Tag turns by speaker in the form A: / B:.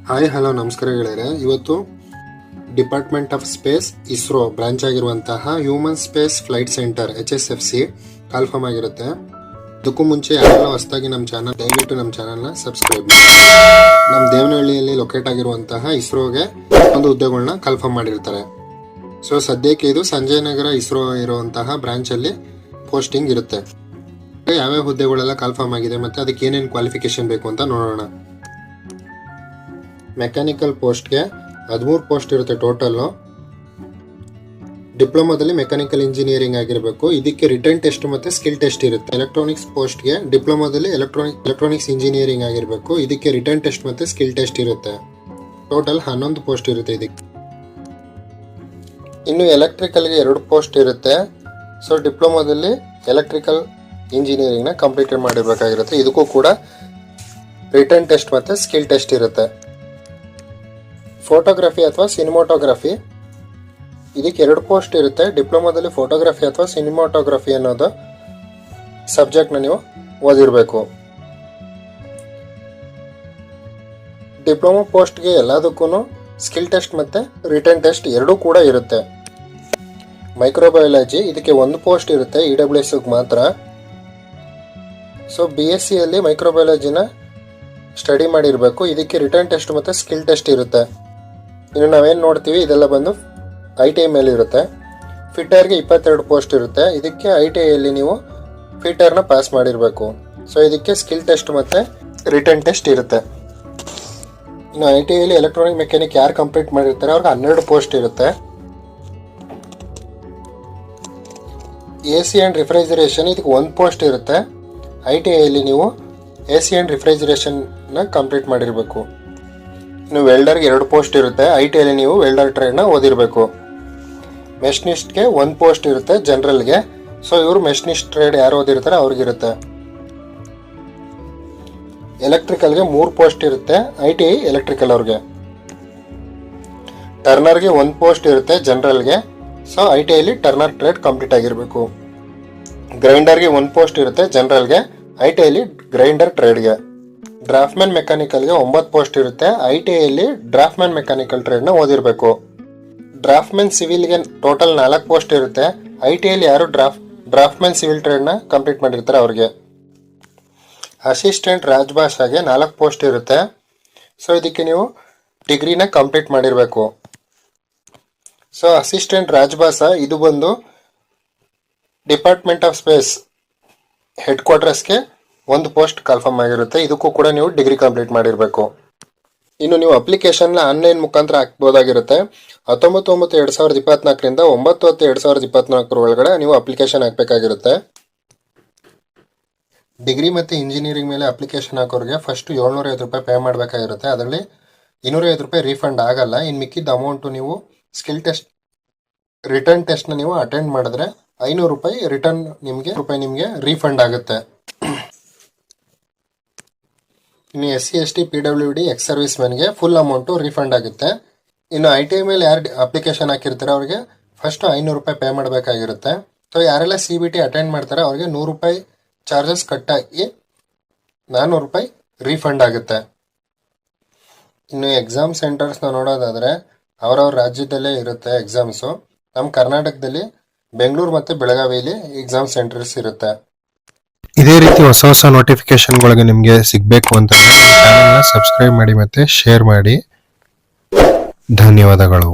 A: Hi hello ನಮಸ್ಕಾರ ಗೆಳೆಯರೆ. ಇವತ್ತು department of space ISRO branch ಆಗಿರುವಂತಹ human space flight centre HSFC call form ಆಗಿರುತ್ತೆ. ಇದಕ್ಕೂ ಮುಂಚೆ ಯಾರೆಲ್ಲ ಹೊಸದಾಗಿ ನಮ್ಮ ಚಾನಲ್ ದಯವಿಟ್ಟು ನಮ್ಮ ಚಾನಲ್ನ ಸಬ್ಸ್ಕ್ರೈಬ್ ಮಾಡಿ. ನಮ್ಮ ದೇವನಹಳ್ಳಿಯಲ್ಲಿ ಲೊಕೇಟ್ ಆಗಿರುವಂತಹ ಇಸ್ರೋಗೆ ಒಂದು ಹುದ್ದೆಗಳನ್ನ ಕಾಲ್ಫಾರ್ಮ್ ಮಾಡಿರ್ತಾರೆ. ಸೊ ಸದ್ಯಕ್ಕೆ ಇದು ಸಂಜಯ್ ನಗರ ಇಸ್ರೋ ಇರುವಂತಹ ಬ್ರಾಂಚಲ್ಲಿ ಪೋಸ್ಟಿಂಗ್ ಇರುತ್ತೆ. ಯಾವ್ಯಾವ ಹುದ್ದೆಗಳೆಲ್ಲ ಕಾಲ್ಫಾರ್ಮ್ ಆಗಿದೆ ಮತ್ತು ಅದಕ್ಕೆ ಏನೇನು ಕ್ವಾಲಿಫಿಕೇಶನ್ ಬೇಕು ಅಂತ ನೋಡೋಣ. ಮೆಕ್ಯಾನಿಕಲ್ ಪೋಸ್ಟ್ಗೆ 13 ಪೋಸ್ಟ್ ಇರುತ್ತೆ ಟೋಟಲ್ಲು. ಡಿಪ್ಲೊಮಾದಲ್ಲಿ ಮೆಕ್ಯಾನಿಕಲ್ ಇಂಜಿನಿಯರಿಂಗ್ ಆಗಿರಬೇಕು. ಇದಕ್ಕೆ ರಿಟರ್ನ್ ಟೆಸ್ಟ್ ಮತ್ತು ಸ್ಕಿಲ್ ಟೆಸ್ಟ್ ಇರುತ್ತೆ. ಎಲೆಕ್ಟ್ರಾನಿಕ್ಸ್ ಪೋಸ್ಟ್ಗೆ ಡಿಪ್ಲೊಮಾದಲ್ಲಿ ಎಲೆಕ್ಟ್ರಾನಿಕ್ಸ್ ಇಂಜಿನಿಯರಿಂಗ್ ಆಗಿರಬೇಕು. ಇದಕ್ಕೆ ರಿಟರ್ನ್ ಟೆಸ್ಟ್ ಮತ್ತು ಸ್ಕಿಲ್ ಟೆಸ್ಟ್ ಇರುತ್ತೆ. ಟೋಟಲ್ 11 ಪೋಸ್ಟ್ ಇರುತ್ತೆ ಇದಕ್ಕೆ. ಇನ್ನು ಎಲೆಕ್ಟ್ರಿಕಲ್ಗೆ 2 ಪೋಸ್ಟ್ ಇರುತ್ತೆ. ಸೊ ಡಿಪ್ಲೊಮಾದಲ್ಲಿ ಎಲೆಕ್ಟ್ರಿಕಲ್ ಇಂಜಿನಿಯರಿಂಗ್ನ ಕಂಪ್ಲೀಟ್ ಮಾಡಿರಬೇಕಾಗಿರುತ್ತೆ. ಇದಕ್ಕೂ ಕೂಡ ರಿಟರ್ನ್ ಟೆಸ್ಟ್ ಮತ್ತು ಸ್ಕಿಲ್ ಟೆಸ್ಟ್ ಇರುತ್ತೆ. ಫೋಟೋಗ್ರಫಿ ಅಥವಾ ಸಿನಿಮಾಟೋಗ್ರಫಿ ಇದಕ್ಕೆ 2 ಪೋಸ್ಟ್ ಇರುತ್ತೆ. ಡಿಪ್ಲೊಮಾದಲ್ಲಿ ಫೋಟೋಗ್ರಫಿ ಅಥವಾ ಸಿನಿಮಾಟೋಗ್ರಫಿ ಅನ್ನೋದು ಸಬ್ಜೆಕ್ಟ್ನ ನೀವು ಓದಿರಬೇಕು. ಡಿಪ್ಲೊಮಾ ಪೋಸ್ಟ್ಗೆ ಎಲ್ಲದಕ್ಕೂ ಸ್ಕಿಲ್ ಟೆಸ್ಟ್ ಮತ್ತು ರಿಟರ್ನ್ ಟೆಸ್ಟ್ 2 ಕೂಡ ಇರುತ್ತೆ. ಮೈಕ್ರೋಬಯಾಲಜಿ ಇದಕ್ಕೆ 1 ಪೋಸ್ಟ್ ಇರುತ್ತೆ EWSಗೆ ಮಾತ್ರ. ಸೊ BScಯಲ್ಲಿ ಮೈಕ್ರೋಬಯಾಲಜಿನ ಸ್ಟಡಿ ಮಾಡಿರಬೇಕು. ಇದಕ್ಕೆ ರಿಟರ್ನ್ ಟೆಸ್ಟ್ ಮತ್ತು ಸ್ಕಿಲ್ ಟೆಸ್ಟ್ ಇರುತ್ತೆ. ಇನ್ನು ನಾವೇನು ನೋಡ್ತೀವಿ ಇದೆಲ್ಲ ಬಂದು ITI ಮೇಲೆ ಇರುತ್ತೆ. ಫಿಟ್ಟರ್ಗೆ 22 ಪೋಸ್ಟ್ ಇರುತ್ತೆ. ಇದಕ್ಕೆ ITIಯಲ್ಲಿ ನೀವು ಫಿಟ್ಟರ್ನ ಪಾಸ್ ಮಾಡಿರಬೇಕು. ಸೊ ಇದಕ್ಕೆ ಸ್ಕಿಲ್ ಟೆಸ್ಟ್ ಮತ್ತು ರಿಟರ್ನ್ ಟೆಸ್ಟ್ ಇರುತ್ತೆ. ಇನ್ನು ITIಯಲ್ಲಿ ಎಲೆಕ್ಟ್ರಾನಿಕ್ ಮೆಕ್ಯಾನಿಕ್ ಯಾರು ಕಂಪ್ಲೀಟ್ ಮಾಡಿರ್ತಾರೆ ಅವ್ರಿಗೆ 12 ಪೋಸ್ಟ್ ಇರುತ್ತೆ. AC ಆ್ಯಂಡ್ ರಿಫ್ರಿಜರೇಷನ್ ಇದಕ್ಕೆ 1 ಪೋಸ್ಟ್ ಇರುತ್ತೆ. ITIಯಲ್ಲಿ ನೀವು AC ಆ್ಯಂಡ್ ರಿಫ್ರಿಜರೇಷನ್ನ ಕಂಪ್ಲೀಟ್ ಮಾಡಿರಬೇಕು. ಇನ್ನು ವೆಲ್ಡರ್ಗೆ 2 ಪೋಸ್ಟ್ ಇರುತ್ತೆ. ITIಯಲ್ಲಿ ನೀವು ವೆಲ್ಡರ್ ಟ್ರೇಡ್ನ ಓದಿರಬೇಕು. ಮೆಷಿನಿಸ್ಟ್ಗೆ 1 ಪೋಸ್ಟ್ ಇರುತ್ತೆ ಜನರಲ್ಗೆ. ಸೊ ಇವರು ಮೆಷಿನಿಸ್ಟ್ ಟ್ರೇಡ್ ಯಾರು ಓದಿರ್ತಾರೆ ಅವ್ರಿಗಿರುತ್ತೆ. ಎಲೆಕ್ಟ್ರಿಕಲ್ಗೆ 3 ಪೋಸ್ಟ್ ಇರುತ್ತೆ. ITI ಎಲೆಕ್ಟ್ರಿಕಲ್ ಅವ್ರಿಗೆ. ಟರ್ನರ್ಗೆ 1 ಪೋಸ್ಟ್ ಇರುತ್ತೆ ಜನರಲ್ಗೆ. ಸೊ ITIಯಲ್ಲಿ ಟರ್ನರ್ ಟ್ರೇಡ್ ಕಂಪ್ಲೀಟ್ ಆಗಿರಬೇಕು. ಗ್ರೈಂಡರ್ಗೆ 1 ಪೋಸ್ಟ್ ಇರುತ್ತೆ ಜನರಲ್ಗೆ. ITIಯಲ್ಲಿ ಗ್ರೈಂಡರ್ ಟ್ರೇಡ್ಗೆ. ಡ್ರಾಫ್ಟ್ಮನ್ ಮೆಕ್ಯಾನಿಕಲ್ಗೆ 9 ಪೋಸ್ಟ್ ಇರುತ್ತೆ. ITIಯಲ್ಲಿ ಡ್ರಾಫ್ಟ್ಮನ್ ಮೆಕ್ಯಾನಿಕಲ್ ಟ್ರೇಡ್ನ ಓದಿರಬೇಕು. ಡ್ರಾಫ್ಟ್ಮನ್ ಸಿವಿಲ್ಗೆ ಟೋಟಲ್ 4 ಪೋಸ್ಟ್ ಇರುತ್ತೆ. ITIಯಲ್ಲಿ ಯಾರು ಡ್ರಾಫ್ಟ್ಮನ್ ಸಿವಿಲ್ ಟ್ರೇಡ್ನ ಕಂಪ್ಲೀಟ್ ಮಾಡಿರ್ತಾರೆ ಅವ್ರಿಗೆ. ಅಸಿಸ್ಟೆಂಟ್ ರಾಜ್ಭಾಷಾಗೆ 4 ಪೋಸ್ಟ್ ಇರುತ್ತೆ. ಸೊ ಇದಕ್ಕೆ ನೀವು ಡಿಗ್ರಿನ ಕಂಪ್ಲೀಟ್ ಮಾಡಿರಬೇಕು. ಸೊ ಅಸಿಸ್ಟೆಂಟ್ ರಾಜ್ಭಾಷಾ ಇದು ಬಂದು ಡಿಪಾರ್ಟ್ಮೆಂಟ್ ಆಫ್ ಸ್ಪೇಸ್ ಹೆಡ್ ಕ್ವಾರ್ಟರ್ಸ್ಗೆ 1 ಪೋಸ್ಟ್ ಕಾಲ್ಫಾರ್ಮ್ ಆಗಿರುತ್ತೆ. ಇದಕ್ಕೂ ಕೂಡ ನೀವು ಡಿಗ್ರಿ ಕಂಪ್ಲೀಟ್ ಮಾಡಿರಬೇಕು. ಇನ್ನು ನೀವು ಅಪ್ಲಿಕೇಶನ್ನ ಆನ್ಲೈನ್ ಮುಖಾಂತರ ಹಾಕ್ಬೋದಾಗಿರುತ್ತೆ. 19/9/2024ರಿಂದ 9/10/2024 ಒಳಗಡೆ ನೀವು ಅಪ್ಲಿಕೇಶನ್ ಹಾಕಬೇಕಾಗಿರುತ್ತೆ. ಡಿಗ್ರಿ ಮತ್ತು ಇಂಜಿನಿಯರಿಂಗ್ ಮೇಲೆ ಅಪ್ಲಿಕೇಶನ್ ಹಾಕೋರಿಗೆ ಫಸ್ಟ್ 750 ರೂಪಾಯಿ ಪೇ ಮಾಡಬೇಕಾಗಿರುತ್ತೆ. ಅದರಲ್ಲಿ 250 ರೂಪಾಯಿ ರೀಫಂಡ್ ಆಗಲ್ಲ. ಇನ್ನು ಮಿಕ್ಕಿದ ಅಮೌಂಟು ನೀವು ಸ್ಕಿಲ್ ಟೆಸ್ಟ್ ರಿಟರ್ನ್ ಟೆಸ್ಟ್ನ ನೀವು ಅಟೆಂಡ್ ಮಾಡಿದ್ರೆ 500 ರೂಪಾಯಿ ರಿಟರ್ನ್ ನಿಮಗೆ ರೀಫಂಡ್ ಆಗುತ್ತೆ. ಇನ್ನು SC ST PWD ex service ಮೆನ್ಗೆ ಫುಲ್ ಅಮೌಂಟು ರೀಫಂಡ್ ಆಗುತ್ತೆ. ಇನ್ನು ITI ಮೇಲೆ ಯಾರು ಅಪ್ಲಿಕೇಶನ್ ಹಾಕಿರ್ತಾರೆ ಅವ್ರಿಗೆ ಫಸ್ಟ್ 500 ರೂಪಾಯಿ ಪೇ ಮಾಡಬೇಕಾಗಿರುತ್ತೆ. ಸೊ ಯಾರೆಲ್ಲ CBT ಅಟೆಂಡ್ ಮಾಡ್ತಾರೆ ಅವ್ರಿಗೆ 100 ರೂಪಾಯಿ ಚಾರ್ಜಸ್ ಕಟ್ಟಾಗಿ 400 ರೂಪಾಯಿ ರೀಫಂಡ್ ಆಗುತ್ತೆ. ಇನ್ನು ಎಕ್ಸಾಮ್ ಸೆಂಟರ್ಸ್ನ ನೋಡೋದಾದರೆ ಅವರವ್ರ ರಾಜ್ಯದಲ್ಲೇ ಇರುತ್ತೆ ಎಕ್ಸಾಮ್ಸು. ನಮ್ಮ ಕರ್ನಾಟಕದಲ್ಲಿ ಬೆಂಗಳೂರು ಮತ್ತು ಬೆಳಗಾವಿಯಲ್ಲಿ ಎಕ್ಸಾಮ್ ಸೆಂಟರ್ಸ್ ಇರುತ್ತೆ. ಇದೇ ರೀತಿ ಹೊಸ ನೋಟಿಫಿಕೇಶನ್ಗಳಿಗೆ ನಿಮಗೆ ಸಿಗಬೇಕು ಅಂತಂದರೆ ನಮ್ಮ ಚಾನಲ್ನ ಸಬ್ಸ್ಕ್ರೈಬ್ ಮಾಡಿ ಮತ್ತು ಶೇರ್ ಮಾಡಿ. ಧನ್ಯವಾದಗಳು.